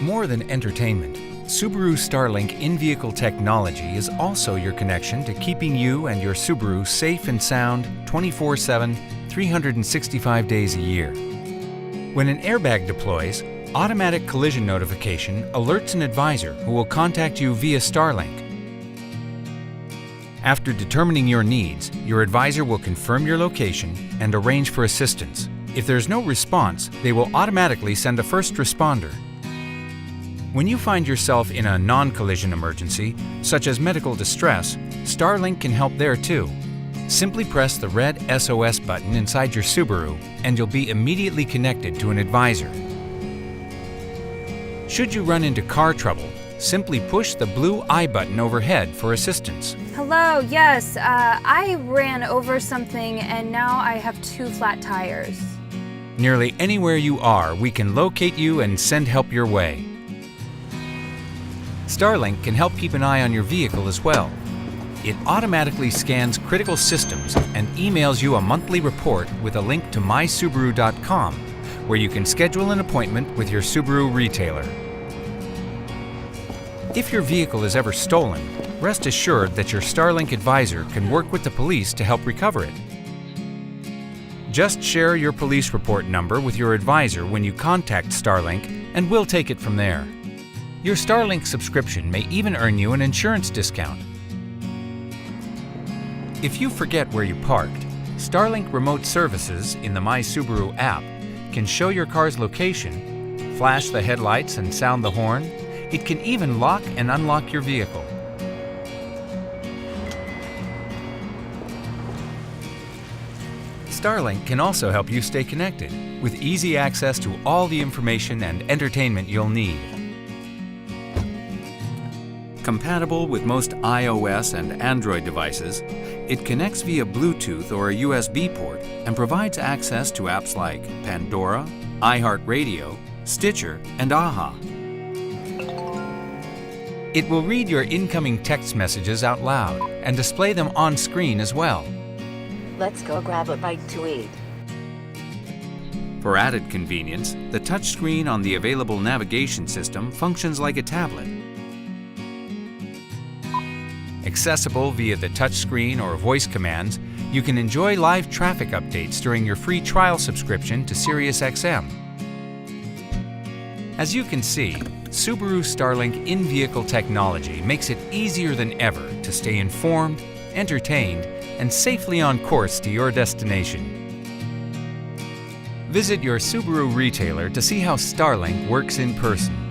More than entertainment, Subaru STARLINK in-vehicle technology is also your connection to keeping you and your Subaru safe and sound 24/7, 365 days a year. When an airbag deploys, automatic collision notification alerts an advisor who will contact you via STARLINK. After determining your needs, your advisor will confirm your location and arrange for assistance. If there's no response, they will automatically send a first responder. When you find yourself in a non-collision emergency, such as medical distress, STARLINK can help there too. Simply press the red SOS button inside your Subaru and you'll be immediately connected to an advisor. Should you run into car trouble, simply push the blue I button overhead for assistance. Hello, yes, I ran over something and now I have 2 flat tires. Nearly anywhere you are, we can locate you and send help your way. STARLINK can help keep an eye on your vehicle as well. It automatically scans critical systems and emails you a monthly report with a link to mysubaru.com, where you can schedule an appointment with your Subaru retailer. If your vehicle is ever stolen, rest assured that your STARLINK advisor can work with the police to help recover it. Just share your police report number with your advisor when you contact STARLINK, and we'll take it from there. Your STARLINK subscription may even earn you an insurance discount. If you forget where you parked, STARLINK Remote Services in the My Subaru app can show your car's location, flash the headlights and sound the horn. It can even lock and unlock your vehicle. STARLINK can also help you stay connected with easy access to all the information and entertainment you'll need. Compatible with most iOS and Android devices, it connects via Bluetooth or a USB port and provides access to apps like Pandora, iHeartRadio, Stitcher, and AHA. It will read your incoming text messages out loud and display them on screen as well. Let's go grab a bite to eat. For added convenience, the touchscreen on the available navigation system functions like a tablet. Accessible via the touchscreen or voice commands, you can enjoy live traffic updates during your free trial subscription to SiriusXM. As you can see, Subaru STARLINK in-vehicle technology makes it easier than ever to stay informed, entertained, and safely on course to your destination. Visit your Subaru retailer to see how STARLINK works in person.